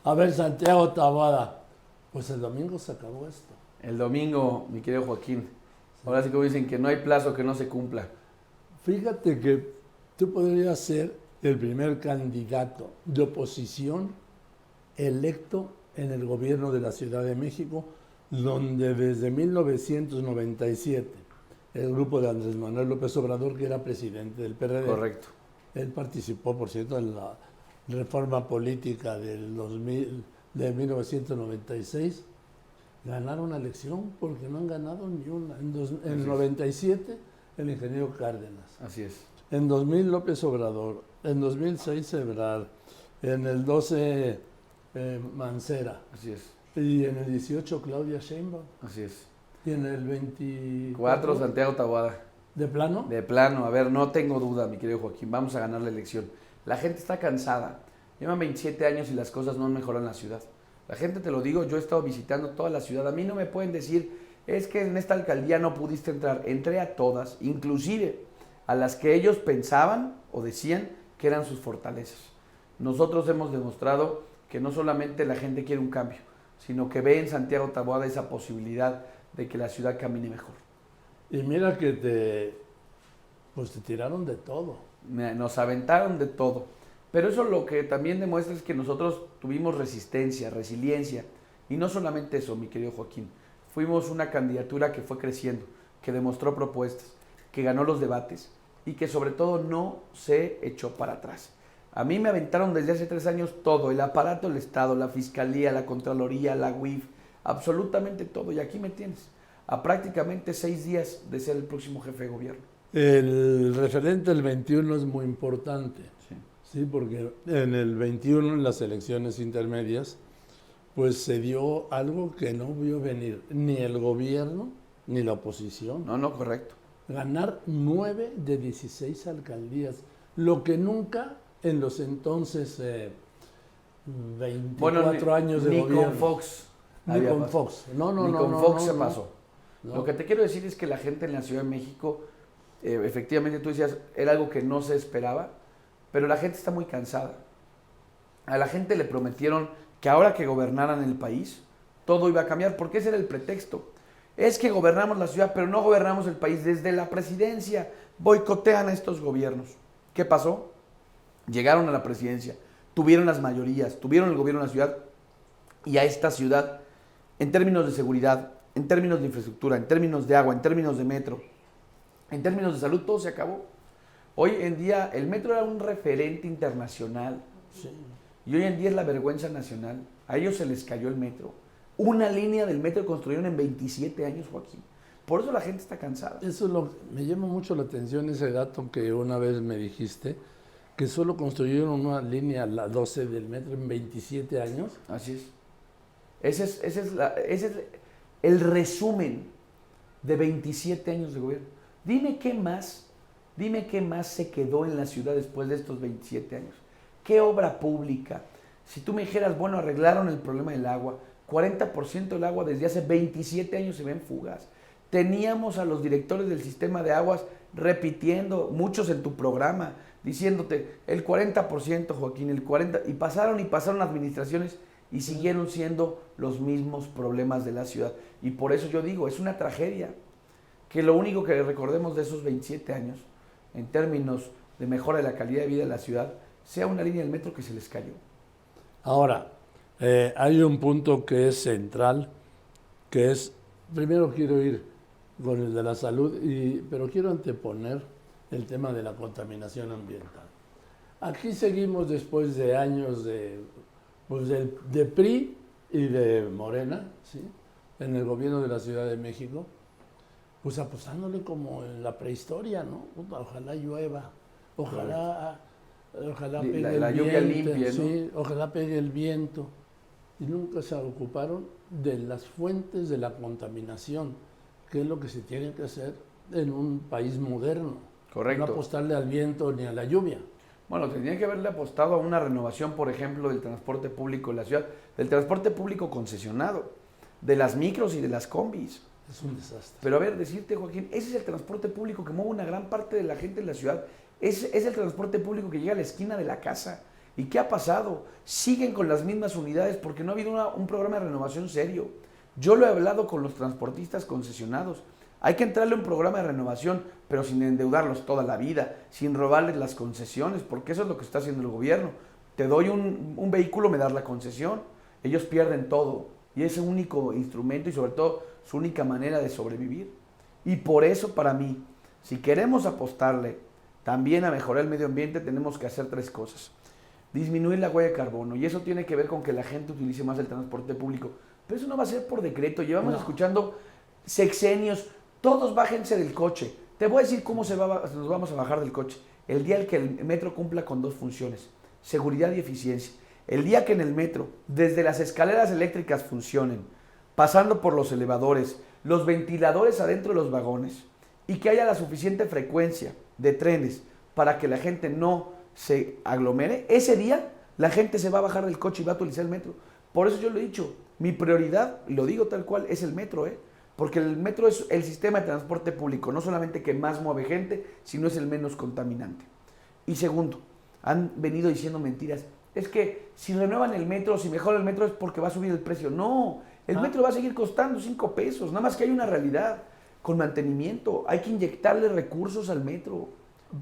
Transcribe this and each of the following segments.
A ver, Santiago Taboada, pues el domingo se acabó esto. El domingo, mi querido Joaquín. Ahora sí como dicen que no hay plazo que no se cumpla. Fíjate que tú podrías ser el primer candidato de oposición electo en el gobierno de la Ciudad de México, donde desde 1997 el grupo de Andrés Manuel López Obrador, que era presidente del PRD, Correcto. él participó, por cierto, en la reforma política de 1996, ganaron la elección porque no han ganado ni una. En el 97, el ingeniero Cárdenas. Así es. En 2000, López Obrador. En 2006, Ebrard. En el 12, Mancera. Así es. Y en el 18, Claudia Sheinbaum. Así es. Y en el 24... 4, Santiago Taboada. ¿De plano? De plano, a ver, no tengo duda, mi querido Joaquín, vamos a ganar la elección. La gente está cansada. Llevan 27 años y las cosas no mejoran en la ciudad. La gente, te lo digo, yo he estado visitando toda la ciudad. A mí no me pueden decir, es que en esta alcaldía no pudiste entrar. Entré a todas, inclusive a las que ellos pensaban o decían que eran sus fortalezas. Nosotros hemos demostrado que no solamente la gente quiere un cambio, sino que ve en Santiago Taboada esa posibilidad de que la ciudad camine mejor. Y mira que te tiraron de todo. Nos aventaron de todo. Pero eso lo que también demuestra es que nosotros tuvimos resistencia, resiliencia. Y no solamente eso, mi querido Joaquín. Fuimos una candidatura que fue creciendo, que demostró propuestas, que ganó los debates y que sobre todo no se echó para atrás. A mí me aventaron desde hace 3 años todo, el aparato del Estado, la Fiscalía, la Contraloría, la UIF, absolutamente todo. Y aquí me tienes, a prácticamente 6 días de ser el próximo jefe de gobierno. El referente del 21 es muy importante, Sí. ¿sí? Porque en el 21, en las elecciones intermedias, pues se dio algo que no vio venir ni el gobierno ni la oposición. No, correcto. Ganar 9 de 16 alcaldías, lo que nunca en los entonces 24 años de ni gobierno. con Fox. Ni había con pasado. Fox. No, Ni con Fox se no. pasó. No. Lo que te quiero decir es que la gente en la Ciudad de México, efectivamente tú decías, era algo que no se esperaba, pero la gente está muy cansada. A la gente le prometieron que ahora que gobernaran el país, todo iba a cambiar, porque ese era el pretexto. Es que gobernamos la ciudad, pero no gobernamos el país. Desde la presidencia boicotean a estos gobiernos. ¿Qué pasó? Llegaron a la presidencia, tuvieron las mayorías, tuvieron el gobierno de la ciudad, y a esta ciudad, en términos de seguridad, en términos de infraestructura, en términos de agua, en términos de metro, en términos de salud, todo se acabó. Hoy en día el metro era un referente internacional, Sí. y hoy en día es la vergüenza nacional. A ellos se les cayó el metro. Una línea del metro construyeron en 27 años, Joaquín. Por eso la gente está cansada. Eso me llama mucho la atención, ese dato que una vez me dijiste, que solo construyeron una línea, la 12 del metro, en 27 años. Así es. Ese es el resumen de 27 años de gobierno. Dime qué más se quedó en la ciudad después de estos 27 años. ¿Qué obra pública? Si tú me dijeras, bueno, arreglaron el problema del agua, 40% del agua desde hace 27 años se ven fugas. Teníamos a los directores del sistema de aguas repitiendo, muchos en tu programa, diciéndote el 40%, Joaquín, el 40%, y pasaron administraciones y siguieron siendo los mismos problemas de la ciudad. Y por eso yo digo, es una tragedia que lo único que recordemos de esos 27 años, en términos de mejora de la calidad de vida de la ciudad, sea una línea del metro que se les cayó. Ahora, hay un punto que es central, que es, primero quiero ir con el de la salud, pero quiero anteponer el tema de la contaminación ambiental. Aquí seguimos después de años de PRI y de Morena, ¿sí? En el gobierno de la Ciudad de México, pues apostándole como en la prehistoria, ¿no? Ojalá llueva, ojalá pegue la el lluvia viento, limpia, ¿no? sí, ojalá pegue el viento. Y nunca se ocuparon de las fuentes de la contaminación, que es lo que se tiene que hacer en un país moderno. Correcto. No apostarle al viento ni a la lluvia. Bueno, tendría que haberle apostado a una renovación, por ejemplo, del transporte público en la ciudad, del transporte público concesionado, de las micros y de las combis. Es un desastre. Pero a ver, decirte, Joaquín, ese es el transporte público que mueve una gran parte de la gente en la ciudad. Es el transporte público que llega a la esquina de la casa, ¿Y qué ha pasado? Siguen con las mismas unidades porque no ha habido un programa de renovación serio. Yo lo he hablado con los transportistas concesionados. Hay que entrarle a un programa de renovación, pero sin endeudarlos toda la vida, sin robarles las concesiones, porque eso es lo que está haciendo el gobierno. Te doy un vehículo, me das la concesión. Ellos pierden todo y es su único instrumento y sobre todo su única manera de sobrevivir. Y por eso para mí, si queremos apostarle también a mejorar el medio ambiente, tenemos que hacer 3 cosas. Disminuir la huella de carbono, y eso tiene que ver con que la gente utilice más el transporte público. Pero eso no va a ser por decreto. Llevamos escuchando sexenios, todos bájense del coche. Te voy a decir cómo nos vamos a bajar del coche. El día en que el metro cumpla con 2 funciones, seguridad y eficiencia. El día que en el metro, desde las escaleras eléctricas funcionen, pasando por los elevadores, los ventiladores adentro de los vagones, y que haya la suficiente frecuencia de trenes para que la gente no se aglomere, ese día la gente se va a bajar del coche y va a utilizar el metro. Por eso yo lo he dicho, mi prioridad, y lo digo tal cual, es el metro, porque el metro es el sistema de transporte público, no solamente que más mueve gente, sino es el menos contaminante. Y segundo, han venido diciendo mentiras. Es que si renuevan el metro, si mejoran el metro es porque va a subir el precio. No, el metro va a seguir costando 5 pesos, nada más que hay una realidad con mantenimiento. Hay que inyectarle recursos al metro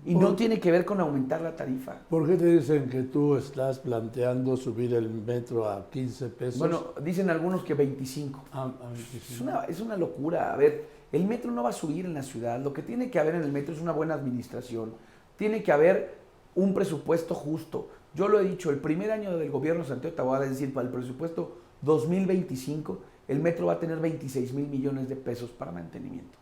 y no tiene que ver con aumentar la tarifa. ¿Por qué te dicen que tú estás planteando subir el metro a 15 pesos? Bueno, dicen algunos que 25. A 25. Es una locura. A ver, el metro no va a subir en la ciudad. Lo que tiene que haber en el metro es una buena administración. Tiene que haber un presupuesto justo. Yo lo he dicho, el primer año del gobierno de Santiago Taboada, es decir, para el presupuesto 2025, el metro va a tener 26,000 millones de pesos para mantenimiento.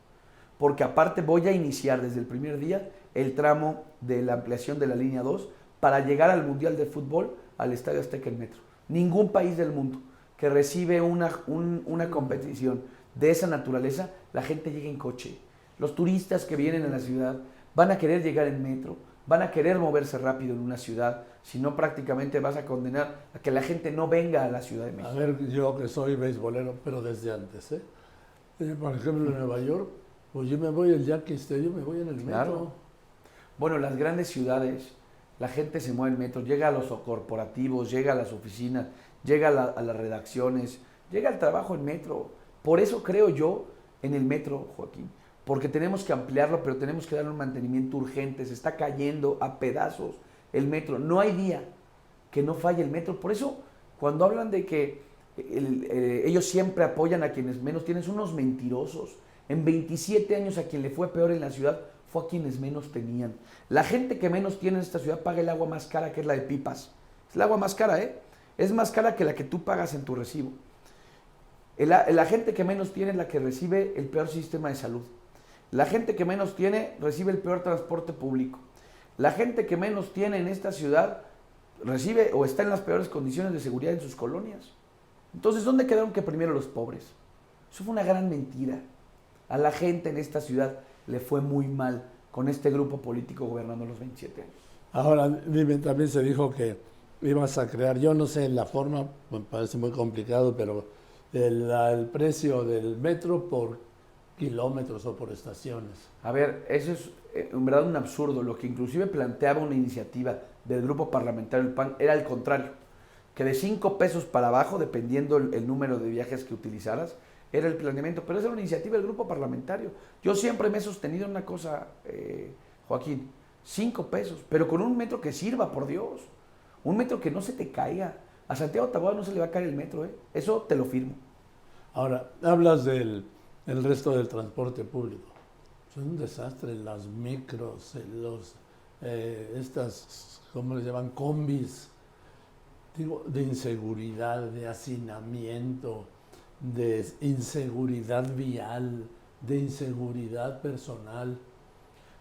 Porque aparte voy a iniciar desde el primer día el tramo de la ampliación de la línea 2 para llegar al Mundial de Fútbol al Estadio Azteca en metro. Ningún país del mundo que recibe una competición de esa naturaleza, la gente llega en coche. Los turistas que vienen a la ciudad van a querer llegar en metro, van a querer moverse rápido en una ciudad, si no prácticamente vas a condenar a que la gente no venga a la Ciudad de México. A ver, yo que soy beisbolero, pero desde antes, por ejemplo, en Nueva York, pues yo me voy al Yankee Stadium, me voy en el metro. Claro. Bueno, las grandes ciudades, la gente se mueve en metro, llega a los corporativos, llega a las oficinas, llega a las redacciones, llega al trabajo en metro. Por eso creo yo en el metro, Joaquín, porque tenemos que ampliarlo, pero tenemos que darle un mantenimiento urgente. Se está cayendo a pedazos el metro. No hay día que no falle el metro. Por eso, cuando hablan de que ellos siempre apoyan a quienes menos tienen, son unos mentirosos. En 27 años a quien le fue peor en la ciudad fue a quienes menos tenían. La gente que menos tiene en esta ciudad paga el agua más cara, que es la de pipas. Es el agua más cara, Es más cara que la que tú pagas en tu recibo. La gente que menos tiene es la que recibe el peor sistema de salud. La gente que menos tiene recibe el peor transporte público. La gente que menos tiene en esta ciudad recibe o está en las peores condiciones de seguridad en sus colonias. Entonces, ¿dónde quedaron que primero los pobres? Eso fue una gran mentira. A la gente en esta ciudad le fue muy mal con este grupo político gobernando los 27 años. Ahora, dime, también se dijo que ibas a crear, yo no sé la forma, me parece muy complicado, pero el precio del metro por kilómetros o por estaciones. A ver, eso es en verdad un absurdo. Lo que inclusive planteaba una iniciativa del grupo parlamentario del PAN era el contrario, que de 5 pesos para abajo, dependiendo el número de viajes que utilizaras, era el planeamiento, pero esa era una iniciativa del grupo parlamentario. Yo siempre me he sostenido en una cosa, Joaquín, 5 pesos, pero con un metro que sirva, por Dios, un metro que no se te caiga. A Santiago Taboada no se le va a caer el metro, eso te lo firmo. Ahora, hablas del resto del transporte público. Es un desastre, las micros, estas, ¿cómo les llaman? Combis, digo, de inseguridad, de hacinamiento, de inseguridad vial, de inseguridad personal.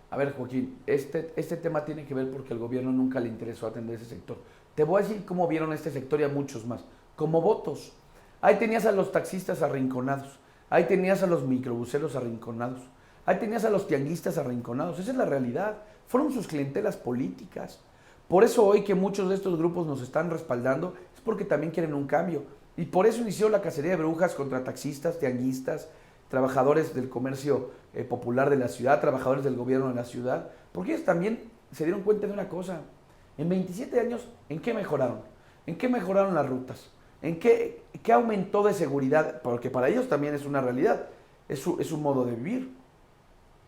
A ver, Joaquín, este tema tiene que ver porque al gobierno nunca le interesó atender ese sector. Te voy a decir cómo vieron este sector y a muchos más. Como votos. Ahí tenías a los taxistas arrinconados. Ahí tenías a los microbuseros arrinconados. Ahí tenías a los tianguistas arrinconados. Esa es la realidad. Fueron sus clientelas políticas. Por eso hoy que muchos de estos grupos nos están respaldando es porque también quieren un cambio. Y por eso inició la cacería de brujas contra taxistas, tianguistas, trabajadores del comercio popular de la ciudad, trabajadores del gobierno de la ciudad. Porque ellos también se dieron cuenta de una cosa. En 27 años, ¿en qué mejoraron? ¿En qué mejoraron las rutas? ¿En qué aumentó de seguridad? Porque para ellos también es una realidad, es un modo de vivir.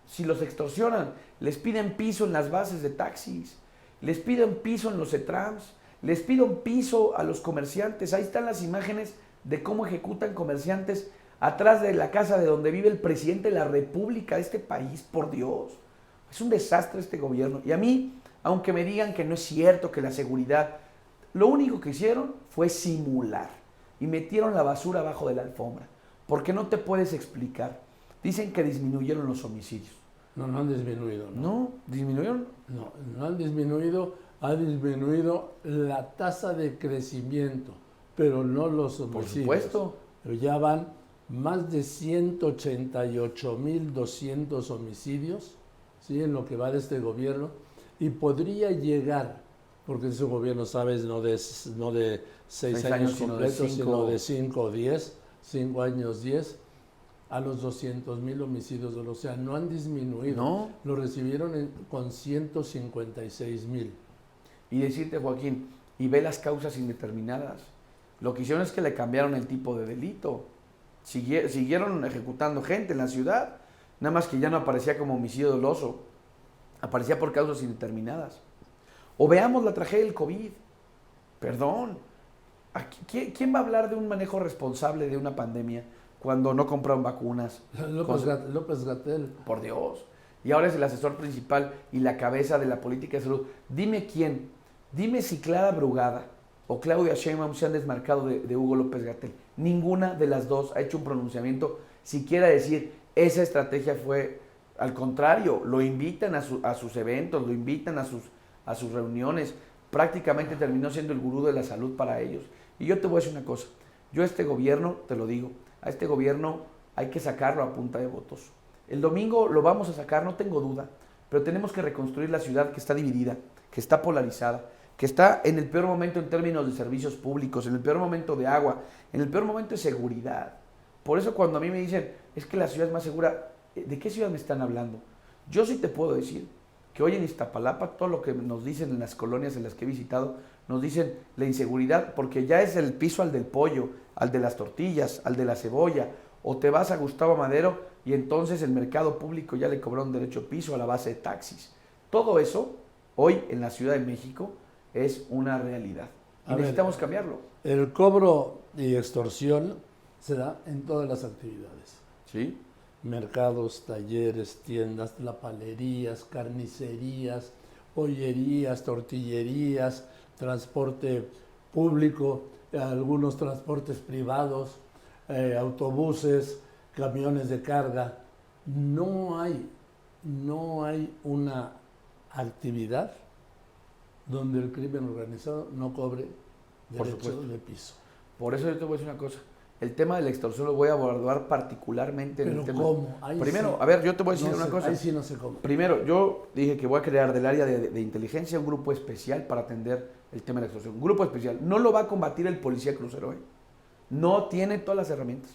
Si los extorsionan, les piden piso en las bases de taxis, les piden piso en los CETRAMS, les piden piso a los comerciantes. Ahí están las imágenes de cómo ejecutan comerciantes atrás de la casa de donde vive el presidente de la República de este país. Por Dios, es un desastre este gobierno. Y a mí, aunque me digan que no es cierto, que la seguridad, lo único que hicieron fue simular y metieron la basura abajo de la alfombra, porque no te puedes explicar. Dicen que disminuyeron los homicidios. No, no han disminuido. ¿No? ¿Disminuyeron? No, no han disminuido. Ha disminuido la tasa de crecimiento, pero no los homicidios. Por supuesto. Pero ya van más de 188,200 homicidios, ¿sí? En lo que va de este gobierno, y podría llegar, porque ese gobierno, sabes, no de 6 años completos, sino de 5 o 10, 5 años 10, a los 200,000 homicidios. O sea, no han disminuido. No. Lo recibieron con 156,000. Y decirte, Joaquín, y ve las causas indeterminadas. Lo que hicieron es que le cambiaron el tipo de delito. Siguieron ejecutando gente en la ciudad, nada más que ya no aparecía como homicidio doloso, aparecía por causas indeterminadas. O veamos la tragedia del COVID. Perdón, ¿quién va a hablar de un manejo responsable de una pandemia cuando no compraron vacunas? López-Gatell. Por Dios. Y ahora es el asesor principal y la cabeza de la política de salud. Dime quién. Dime si Clara Brugada o Claudia Sheinbaum se han desmarcado de Hugo López-Gatell. Ninguna de las dos ha hecho un pronunciamiento siquiera decir, esa estrategia fue, al contrario, lo invitan a sus eventos, lo invitan a sus reuniones. Prácticamente terminó siendo el gurú de la salud para ellos. Y yo te voy a decir una cosa, yo a este gobierno, te lo digo, a este gobierno hay que sacarlo a punta de votos. El domingo lo vamos a sacar, no tengo duda, pero tenemos que reconstruir la ciudad que está dividida, que está polarizada, que está en el peor momento en términos de servicios públicos, en el peor momento de agua, en el peor momento de seguridad. Por eso cuando a mí me dicen, es que la ciudad es más segura, ¿de qué ciudad me están hablando? Yo sí te puedo decir que hoy en Iztapalapa, todo lo que nos dicen en las colonias en las que he visitado, nos dicen la inseguridad, porque ya es el piso al del pollo, al de las tortillas, al de la cebolla, o te vas a Gustavo Madero y entonces el mercado público ya le cobró un derecho piso a la base de taxis. Todo eso, hoy en la Ciudad de México, es una realidad. Y necesitamos cambiarlo. El cobro y extorsión se da en todas las actividades. ¿Sí? Mercados, talleres, tiendas, tlapalerías, carnicerías, pollerías, tortillerías, transporte público, algunos transportes privados, autobuses, camiones de carga. No hay una actividad donde el crimen organizado no cobre derecho de piso. Por eso yo te voy a decir una cosa. El tema de la extorsión lo voy a abordar particularmente en el tema. ¿Cómo? Primero, sí, a ver, yo te voy a decir una cosa. Ahí sí no sé cómo. Primero, yo dije que voy a crear del área de inteligencia un grupo especial para atender el tema de la extorsión. Un grupo especial. No lo va a combatir el policía crucero, ¿eh? No tiene todas las herramientas.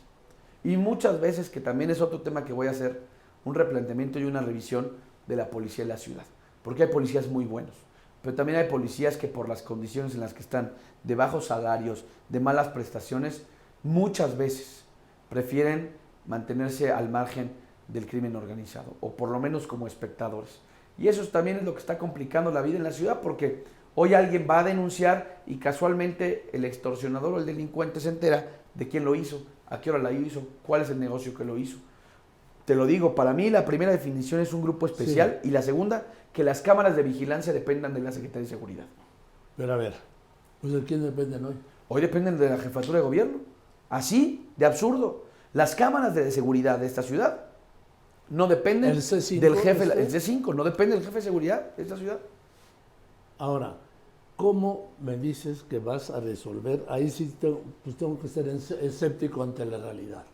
Y muchas veces, que también es otro tema que voy a hacer, un replanteamiento y una revisión de la policía de la ciudad. Porque hay policías muy buenos. Pero también hay policías que por las condiciones en las que están, de bajos salarios, de malas prestaciones, muchas veces prefieren mantenerse al margen del crimen organizado, o por lo menos como espectadores. Y eso también es lo que está complicando la vida en la ciudad, porque hoy alguien va a denunciar y casualmente el extorsionador o el delincuente se entera de quién lo hizo, a qué hora la hizo, cuál es el negocio que lo hizo. Te lo digo, para mí la primera definición es un grupo especial, sí. Y la segunda, que las cámaras de vigilancia dependan de la Secretaría de Seguridad. Pero a ver, pues ¿de quién dependen hoy? Hoy dependen de la jefatura de gobierno. Así, de absurdo. Las cámaras de seguridad de esta ciudad no dependen del jefe, el C5, no depende del jefe de seguridad de esta ciudad. Ahora, ¿cómo me dices que vas a resolver? Ahí sí tengo que ser escéptico ante la realidad.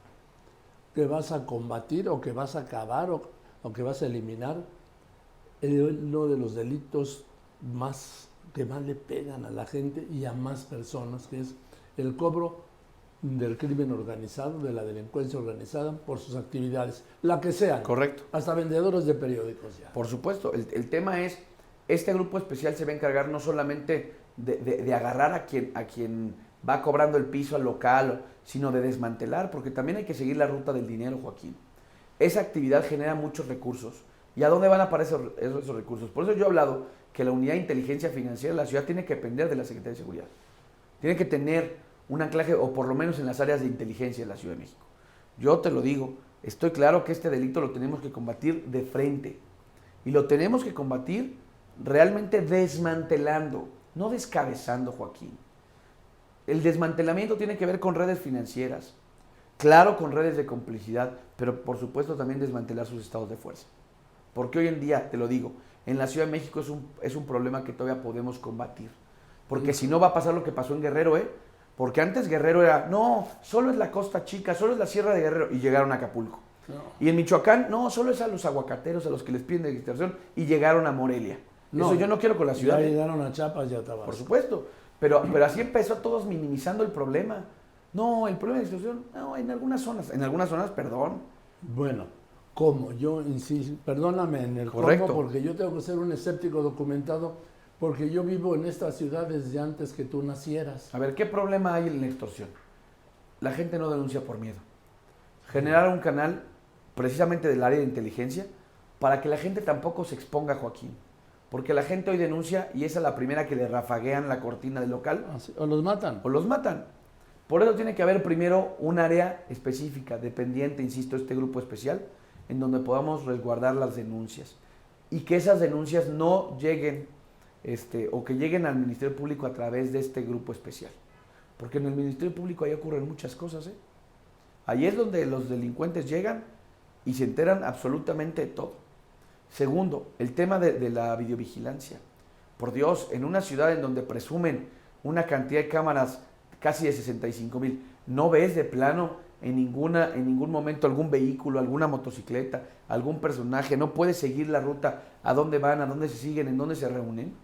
¿Que vas a combatir o que vas a acabar o que vas a eliminar uno de los delitos que más le pegan a la gente y a más personas, que es el cobro del crimen organizado, de la delincuencia organizada por sus actividades, la que sea. Correcto. Hasta vendedores de periódicos ya. Por supuesto. El tema es este grupo especial se va a encargar no solamente de agarrar a quien va cobrando el piso al local, sino de desmantelar, porque también hay que seguir la ruta del dinero, Joaquín. Esa actividad genera muchos recursos. ¿Y a dónde van a parar esos recursos? Por eso yo he hablado que la unidad de inteligencia financiera de la ciudad tiene que depender de la Secretaría de Seguridad. Tiene que tener un anclaje, o por lo menos en las áreas de inteligencia de la Ciudad de México. Yo te lo digo, estoy claro que este delito lo tenemos que combatir de frente. Y lo tenemos que combatir realmente desmantelando, no descabezando, Joaquín. El desmantelamiento tiene que ver con redes financieras, claro, con redes de complicidad, pero por supuesto también desmantelar sus estados de fuerza. Porque hoy en día, te lo digo, en la Ciudad de México es un problema que todavía podemos combatir. Porque si no va a pasar lo que pasó en Guerrero, Porque antes Guerrero era, no, solo es la Costa Chica, solo es la Sierra de Guerrero, y llegaron a Acapulco. No. Y en Michoacán, no, solo es a los aguacateros a los que les piden registración, y llegaron a Morelia. No, eso yo no quiero con la ciudad. Ya llegaron a Chiapas y a Tabasco. Por supuesto, pero así empezó todos minimizando el problema. No, el problema de extorsión, no, en algunas zonas, perdón. Bueno, ¿cómo? Yo insisto, perdóname en el correcto, cómo, porque yo tengo que ser un escéptico documentado, porque yo vivo en esta ciudad desde antes que tú nacieras. A ver, ¿qué problema hay en la extorsión? La gente no denuncia por miedo. Generar un canal precisamente del área de inteligencia para que la gente tampoco se exponga, Joaquín. Porque la gente hoy denuncia y esa es la primera que le rafaguean la cortina del local. O los matan. O los matan. Por eso tiene que haber primero un área específica, dependiente, insisto, este grupo especial, en donde podamos resguardar las denuncias. Y que esas denuncias no lleguen, o que lleguen al Ministerio Público a través de este grupo especial. Porque en el Ministerio Público ahí ocurren muchas cosas, Ahí es donde los delincuentes llegan y se enteran absolutamente de todo. Segundo, el tema de la videovigilancia. Por Dios, en una ciudad en donde presumen una cantidad de cámaras casi de 65,000, ¿no ves de plano en ningún momento algún vehículo, alguna motocicleta, algún personaje? ¿No puedes seguir la ruta? ¿A dónde van? ¿A dónde se siguen? ¿En dónde se reúnen?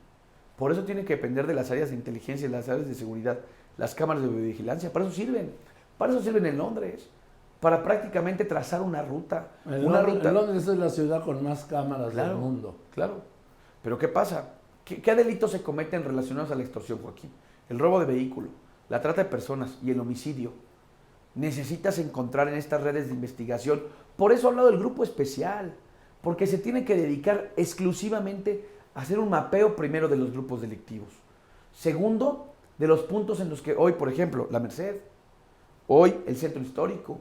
Por eso tiene que depender de las áreas de inteligencia y las áreas de seguridad, las cámaras de videovigilancia. Para eso sirven en Londres, para prácticamente trazar una ruta. En Londres es la ciudad con más cámaras del mundo. Claro, pero ¿qué pasa? ¿Qué delitos se cometen relacionados a la extorsión, Joaquín? El robo de vehículo, la trata de personas y el homicidio. Necesitas encontrar en estas redes de investigación. Por eso he hablado del grupo especial, porque se tiene que dedicar exclusivamente a hacer un mapeo primero de los grupos delictivos. Segundo, de los puntos en los que hoy, por ejemplo, la Merced, hoy el centro histórico,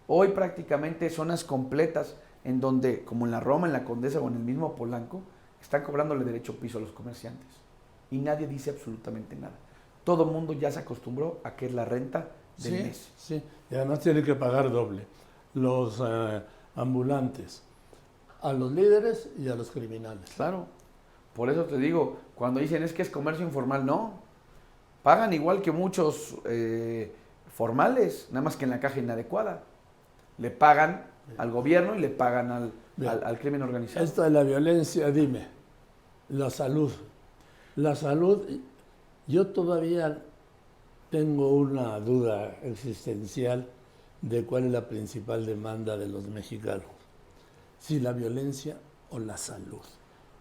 hoy prácticamente zonas completas en donde, como en la Roma, en la Condesa o en el mismo Polanco, están cobrándole derecho piso a los comerciantes. Y nadie dice absolutamente nada. Todo el mundo ya se acostumbró a que es la renta del mes. Sí, y además tiene que pagar doble. Los ambulantes, a los líderes y a los criminales. Claro. Por eso te digo, cuando dicen es que es comercio informal, no. Pagan igual que muchos formales, nada más que en la caja inadecuada. Le pagan al gobierno y le pagan al crimen organizado. Esta de la violencia, dime, la salud. La salud, yo todavía tengo una duda existencial de cuál es la principal demanda de los mexicanos. Si la violencia o la salud.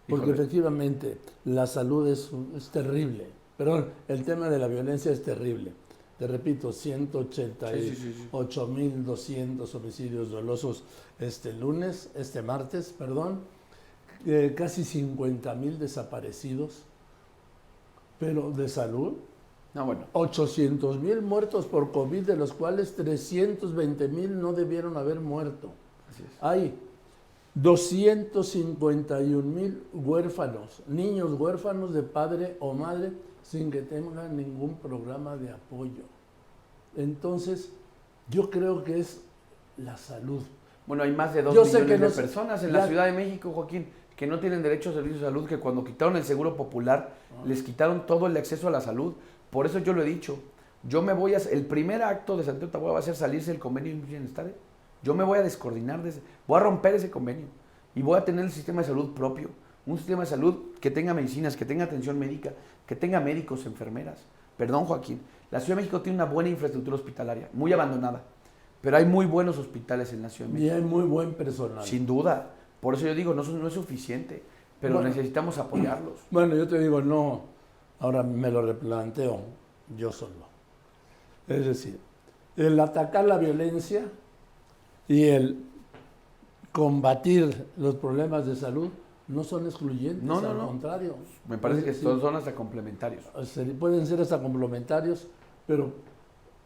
Porque efectivamente la salud es terrible. Perdón, el tema de la violencia es terrible. Te repito, 188,200 homicidios dolosos este martes, casi 50,000 desaparecidos. Pero de salud, no, bueno. 800,000 muertos por COVID, de los cuales 320,000 no debieron haber muerto. Así es. Hay 251,000 huérfanos, niños huérfanos de padre o madre, sin que tengan ningún programa de apoyo. Entonces, yo creo que es la salud. Bueno, hay más de 2 millones de personas en la Ciudad de México, Joaquín, que no tienen derecho a servicios de salud, que cuando quitaron el Seguro Popular, les quitaron todo el acceso a la salud. Por eso yo lo he dicho, el primer acto de Santiago Taboada va a ser salirse del convenio de bienestar. Yo me voy a descoordinar, voy a romper ese convenio y voy a tener el sistema de salud propio. Un sistema de salud que tenga medicinas, que tenga atención médica, que tenga médicos, enfermeras. Perdón, Joaquín, la Ciudad de México tiene una buena infraestructura hospitalaria, muy abandonada, pero hay muy buenos hospitales en la Ciudad de México. Y hay muy buen personal. Sin duda. Por eso yo digo, no es suficiente. pero Bueno. necesitamos apoyarlos. Bueno, yo te digo, no, ahora me lo replanteo yo solo. Es decir, el atacar la violencia y el combatir los problemas de salud no son excluyentes, No, al no. contrario. Me parece que Sí, son hasta complementarios. pueden ser hasta complementarios, pero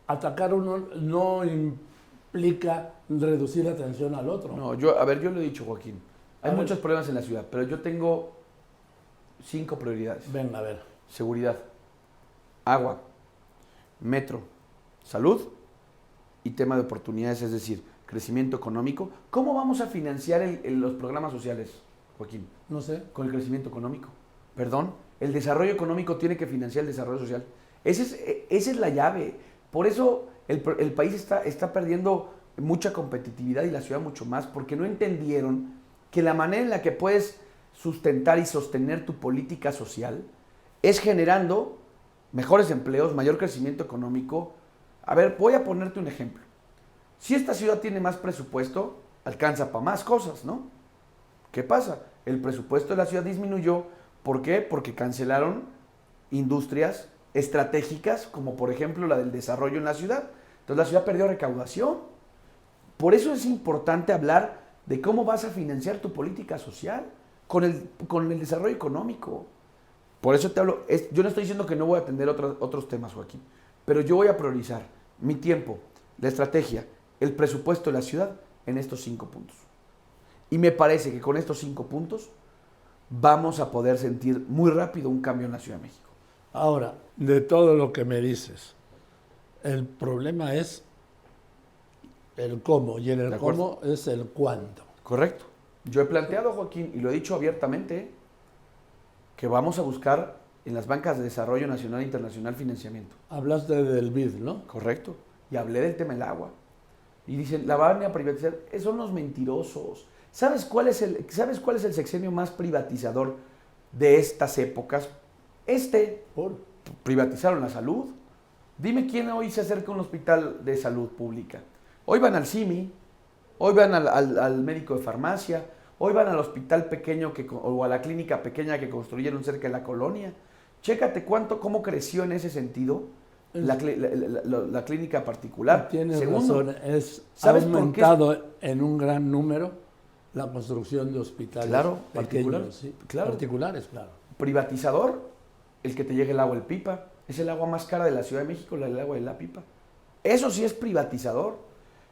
atacar uno no implica reducir la atención al otro. No, yo lo he dicho, Joaquín. Hay A ver. muchos problemas en la ciudad, pero yo tengo 5 prioridades. Venga, a ver. Seguridad, agua, metro, salud y tema de oportunidades, es decir, crecimiento económico. ¿Cómo vamos a financiar los programas sociales, Joaquín? No sé. Con el crecimiento económico. Perdón, el desarrollo económico tiene que financiar el desarrollo social. Esa es la llave. Por eso el país está perdiendo mucha competitividad y la ciudad mucho más, porque no entendieron que la manera en la que puedes sustentar y sostener tu política social es generando mejores empleos, mayor crecimiento económico. A ver, voy a ponerte un ejemplo. Si esta ciudad tiene más presupuesto, alcanza para más cosas, ¿no? ¿Qué pasa? El presupuesto de la ciudad disminuyó. ¿Por qué? Porque cancelaron industrias estratégicas, como por ejemplo la del desarrollo en la ciudad. Entonces la ciudad perdió recaudación. Por eso es importante hablar de cómo vas a financiar tu política social con el desarrollo económico. Por eso te hablo, yo no estoy diciendo que no voy a atender otros temas, Joaquín, pero yo voy a priorizar mi tiempo, la estrategia, el presupuesto de la ciudad en estos 5 puntos. Y me parece que con estos 5 puntos vamos a poder sentir muy rápido un cambio en la Ciudad de México. Ahora, de todo lo que me dices, el problema es el cómo, y en el cómo es el cuándo. Correcto. Yo he planteado, Joaquín, y lo he dicho abiertamente, que vamos a buscar en las bancas de desarrollo nacional e internacional financiamiento. Hablaste del BID, ¿no? Correcto. Y hablé del tema del agua. Y dicen, la van a privatizar. Son los mentirosos. ¿Sabes cuál es el sexenio más privatizador de estas épocas? Privatizaron la salud. Dime quién hoy se acerca a un hospital de salud pública. Hoy van al CIMI, hoy van al médico de farmacia, hoy van al hospital pequeño o a la clínica pequeña que construyeron cerca de la colonia. Chécate cómo creció en ese sentido la clínica particular. Tienes Segundo, razón, ha ¿sabes por qué? aumentado en un gran número la construcción de hospitales pequeños, ¿sí? Particulares, claro. Privatizador, el que te llegue el agua del pipa. Es el agua más cara de la Ciudad de México, el agua de la pipa. Eso sí es privatizador.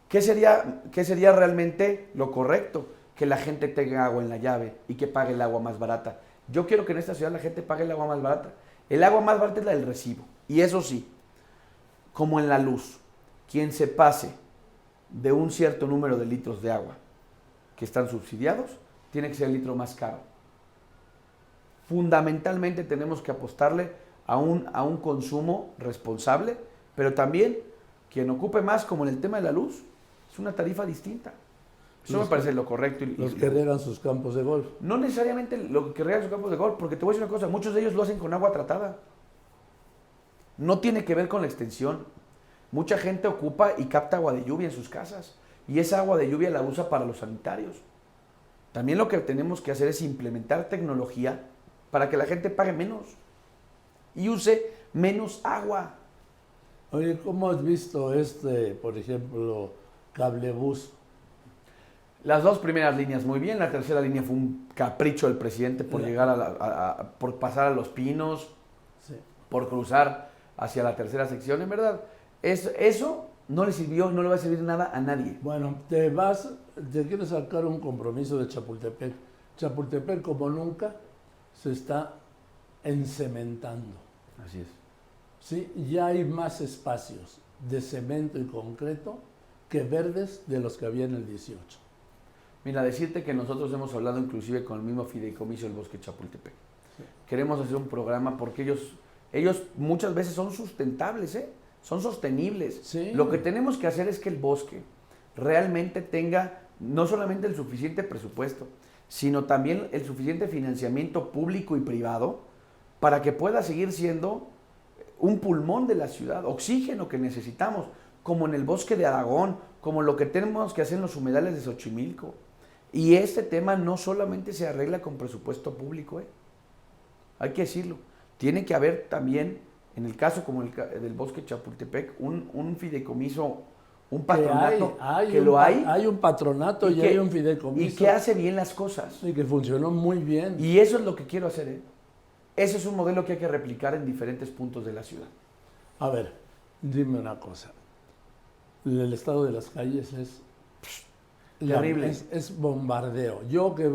¿Qué sería realmente lo correcto? Que la gente tenga agua en la llave y que pague el agua más barata. Yo quiero que en esta ciudad la gente pague el agua más barata. El agua más barata es la del recibo. Y eso sí, como en la luz, quien se pase de un cierto número de litros de agua que están subsidiados, tiene que ser el litro más caro. Fundamentalmente tenemos que apostarle a un consumo responsable, pero también quien ocupe más, como en el tema de la luz, es una tarifa distinta. Eso me parece lo correcto. Los que riegan sus campos de golf. No necesariamente lo que riegan sus campos de golf, porque te voy a decir una cosa, muchos de ellos lo hacen con agua tratada. No tiene que ver con la extensión. Mucha gente ocupa y capta agua de lluvia en sus casas, y esa agua de lluvia la usa para los sanitarios. También lo que tenemos que hacer es implementar tecnología para que la gente pague menos y use menos agua. Oye, ¿cómo has visto por ejemplo, cablebús? Las 2 primeras líneas muy bien, la tercera línea fue un capricho del presidente por llegar por pasar a Los Pinos, Sí. por cruzar hacia la tercera sección, en verdad. Eso no le sirvió, no le va a servir nada a nadie. Bueno, te quieres sacar un compromiso de Chapultepec. Chapultepec, como nunca, se está encementando. Así es. Sí, ya hay más espacios de cemento y concreto que verdes de los que había en el 18. Mira, decirte que nosotros hemos hablado inclusive con el mismo fideicomiso del Bosque Chapultepec. Sí. Queremos hacer un programa porque ellos muchas veces son sustentables, son sostenibles. Sí. Lo que tenemos que hacer es que el bosque realmente tenga no solamente el suficiente presupuesto, sino también el suficiente financiamiento público y privado para que pueda seguir siendo un pulmón de la ciudad, oxígeno que necesitamos, como en el bosque de Aragón, como lo que tenemos que hacer en los humedales de Xochimilco. Y este tema no solamente se arregla con presupuesto público, hay que decirlo. Tiene que haber también, en el caso como del Bosque Chapultepec, un fideicomiso, un patronato, hay un patronato y hay un fideicomiso. Y que hace bien las cosas. Y que funcionó muy bien. Y eso es lo que quiero hacer, Ese es un modelo que hay que replicar en diferentes puntos de la ciudad. A ver, dime una cosa. El estado de las calles es terrible. Es bombardeo. Yo que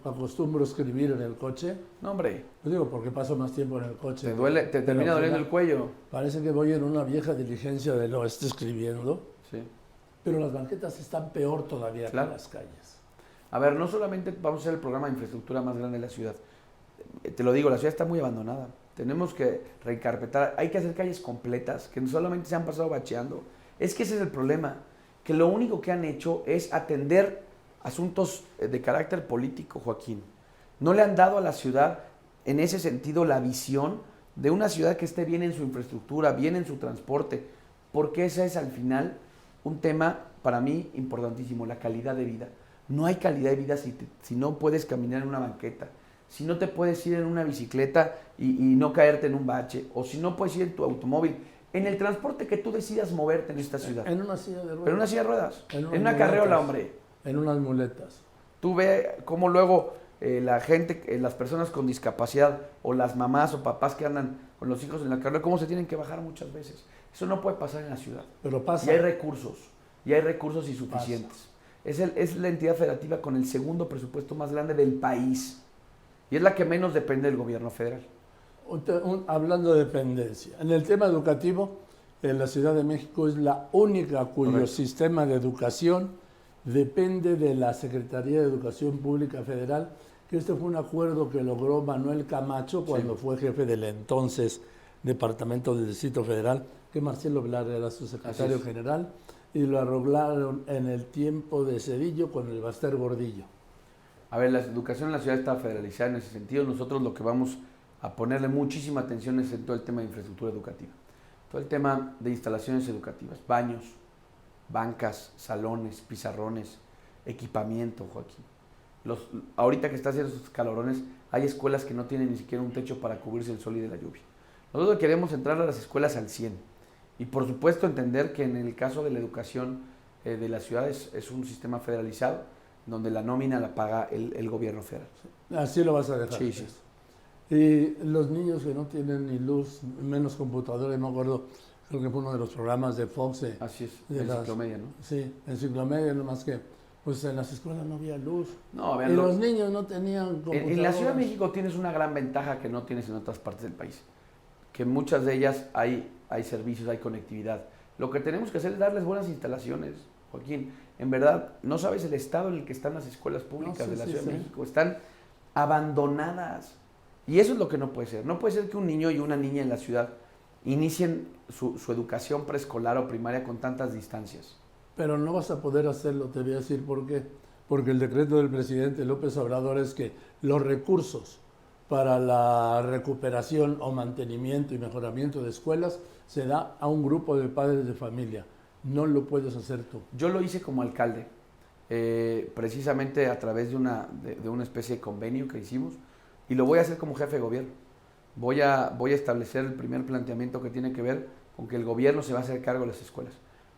acostumbro escribir en el coche. No, hombre. Lo digo porque paso más tiempo en el coche. Te termina doliendo el cuello. Parece que voy en una vieja diligencia del oeste escribiendo. Sí. Pero las banquetas están peor todavía que las calles. A ver, no solamente vamos a hacer el programa de infraestructura más grande de la ciudad. Te lo digo, la ciudad está muy abandonada. Tenemos que reencarpetar. Hay que hacer calles completas, que no solamente se han pasado bacheando. Es que ese es el problema, que lo único que han hecho es atender asuntos de carácter político, Joaquín. No le han dado a la ciudad, en ese sentido, la visión de una ciudad que esté bien en su infraestructura, bien en su transporte, porque ese es al final un tema para mí importantísimo, la calidad de vida. No hay calidad de vida si no puedes caminar en una banqueta, si no te puedes ir en una bicicleta y no caerte en un bache, o si no puedes ir en tu automóvil, en el transporte que tú decidas moverte en esta ciudad. En una silla de ruedas. Pero en una silla de ruedas, en una carreola, hombre. En unas muletas. Tú ve cómo luego la gente, las personas con discapacidad, o las mamás o papás que andan con los hijos en la carreola, cómo se tienen que bajar muchas veces. Eso no puede pasar en la ciudad. Pero pasa. Y hay recursos insuficientes. Es la entidad federativa con el segundo presupuesto más grande del país. Y es la que menos depende del gobierno federal. Hablando de dependencia, en el tema educativo, la Ciudad de México es la única cuyo sistema de educación depende de la Secretaría de Educación Pública Federal, que este fue un acuerdo que logró Manuel Camacho cuando fue jefe del entonces Departamento del Distrito Federal, que Marcelo Ebrard era su secretario general, y lo arreglaron en el tiempo de Cedillo con el Baster Gordillo. A ver, la educación en la ciudad está federalizada en ese sentido. Nosotros lo que vamos a ponerle muchísima atención es en todo el tema de infraestructura educativa. Todo el tema de instalaciones educativas, baños, bancas, salones, pizarrones, equipamiento, Joaquín. Ahorita que está haciendo esos calorones, hay escuelas que no tienen ni siquiera un techo para cubrirse el sol y de la lluvia. Nosotros queremos entrar a las escuelas al 100. Y por supuesto entender que en el caso de la educación de las ciudades es un sistema federalizado, donde la nómina la paga el gobierno federal. Así lo vas a dejar. Sí. Y los niños que no tienen ni luz, menos computadores, no me acuerdo, creo que fue uno de los programas de Fox. Así es, Enciclomedia, ¿no? Sí, Enciclomedia, nomás que pues en las escuelas no había luz. No, y los niños no tenían computadoras. En la Ciudad de México tienes una gran ventaja que no tienes en otras partes del país, que en muchas de ellas hay servicios, hay conectividad. Lo que tenemos que hacer es darles buenas instalaciones, Joaquín. En verdad, no sabes el estado en el que están las escuelas públicas de la Ciudad de México. Están abandonadas. Y eso es lo que no puede ser. No puede ser que un niño y una niña en la ciudad inicien su educación preescolar o primaria con tantas distancias. Pero no vas a poder hacerlo, te voy a decir por qué. Porque el decreto del presidente López Obrador es que los recursos para la recuperación o mantenimiento y mejoramiento de escuelas se da a un grupo de padres de familia. No lo puedes hacer tú. Yo lo hice como alcalde, precisamente a través de una especie de convenio que hicimos, y lo voy a hacer como jefe de gobierno. Voy a establecer el primer planteamiento que tiene que ver con que el gobierno se va a hacer cargo de las escuelas.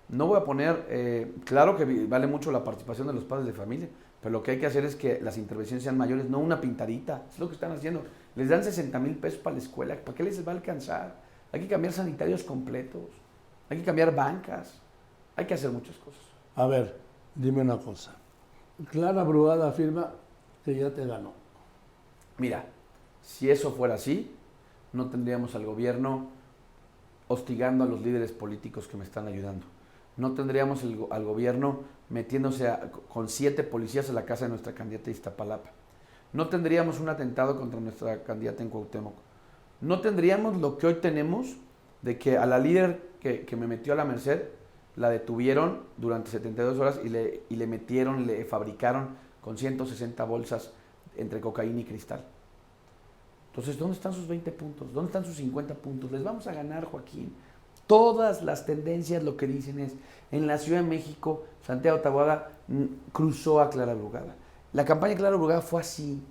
No voy a poner, claro que vale mucho la participación de los padres de familia, pero lo que hay que hacer es que las intervenciones sean mayores, no una pintadita. Es lo que están haciendo. Les dan 60,000 pesos para la escuela. ¿Para qué les va a alcanzar? Hay que cambiar sanitarios completos. Hay que cambiar bancas. Hay que hacer muchas cosas. A ver, dime una cosa. Clara Brugada afirma que ya te ganó. Mira, si eso fuera así, no tendríamos al gobierno hostigando a los líderes políticos que me están ayudando. No tendríamos al gobierno metiéndose con 7 policías a la casa de nuestra candidata de Iztapalapa. No tendríamos un atentado contra nuestra candidata en Cuauhtémoc. No tendríamos lo que hoy tenemos, de que a la líder que me metió a la Merced, la detuvieron durante 72 horas y le fabricaron con 160 bolsas entre cocaína y cristal. Entonces, ¿dónde están sus 20 puntos? ¿Dónde están sus 50 puntos? Les vamos a ganar, Joaquín. Todas las tendencias lo que dicen es, en la Ciudad de México, Santiago Taboada cruzó a Clara Brugada. La campaña Clara Brugada fue así.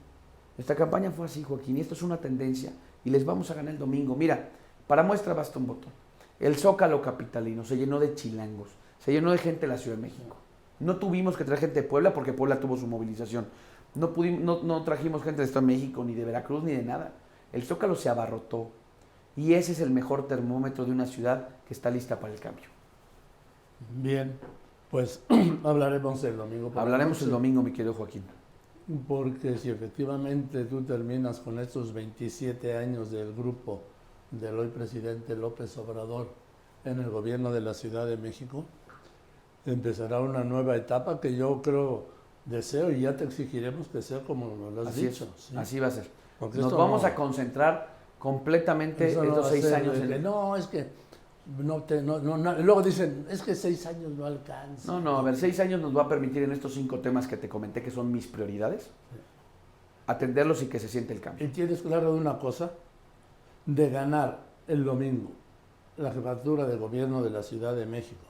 Esta campaña fue así, Joaquín, y esto es una tendencia. Y les vamos a ganar el domingo. Mira, para muestra basta un botón. El Zócalo capitalino se llenó de chilangos, se llenó de gente de la Ciudad de México. No tuvimos que traer gente de Puebla porque Puebla tuvo su movilización. No trajimos gente de Estado de México, ni de Veracruz, ni de nada. El Zócalo se abarrotó. Y ese es el mejor termómetro de una ciudad que está lista para el cambio. Bien, pues hablaremos el domingo. Hablaremos el domingo, mi querido Joaquín. Porque si efectivamente tú terminas con estos 27 años del grupo del hoy presidente López Obrador en el gobierno de la Ciudad de México, empezará una nueva etapa que yo creo, deseo, y ya te exigiremos que sea como lo has Así dicho. es, ¿sí? así va a ser. Porque Nos vamos a concentrar completamente estos 6 años. No, es que luego dicen, es que 6 años no alcanza. No, a ver, 6 años nos va a permitir en estos 5 temas que te comenté que son mis prioridades, atenderlos y que se siente el cambio. Y tienes claro de una cosa, de ganar el domingo la jefatura de gobierno de la Ciudad de México.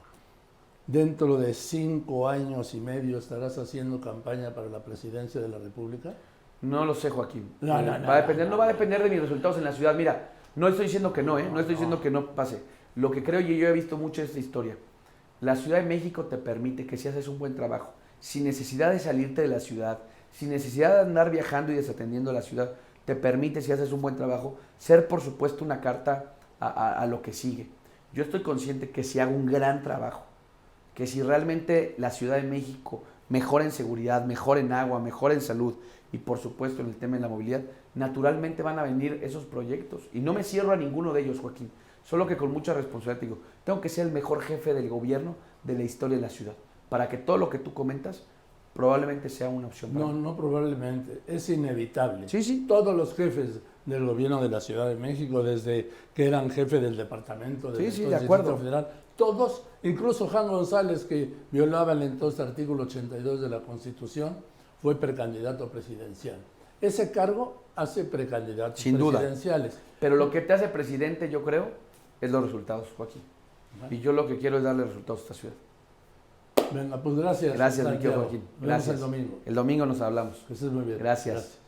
Dentro de 5 años y medio estarás haciendo campaña para la presidencia de la República. No lo sé, Joaquín. No va a depender de mis resultados en la ciudad. Mira, no estoy diciendo que no estoy diciendo que no pase. Lo que creo, y yo he visto mucho esta historia, la Ciudad de México te permite que si haces un buen trabajo, sin necesidad de salirte de la ciudad, sin necesidad de andar viajando y desatendiendo la ciudad, te permite, si haces un buen trabajo, ser por supuesto una carta a lo que sigue. Yo estoy consciente que si hago un gran trabajo, que si realmente la Ciudad de México mejora en seguridad, mejora en agua, mejora en salud y por supuesto en el tema de la movilidad, naturalmente van a venir esos proyectos. Y no me cierro a ninguno de ellos, Joaquín. Solo que con mucha responsabilidad te digo, tengo que ser el mejor jefe del gobierno de la historia de la ciudad, para que todo lo que tú comentas probablemente sea una opción. No probablemente, es inevitable. Sí. Todos los jefes del gobierno de la Ciudad de México, desde que eran jefe del departamento del de acuerdo. Federal, todos, incluso Juan González, que violaba el entonces artículo 82 de la Constitución, fue precandidato presidencial. Ese cargo hace precandidatos sin presidenciales. Duda. Pero lo que te hace presidente, yo creo, es los resultados, Joaquín. Y yo lo que quiero es darle resultados a esta ciudad. Venga, pues gracias. Gracias, mi querido Joaquín. Gracias. El domingo. El domingo nos hablamos. Que estés muy bien. Gracias.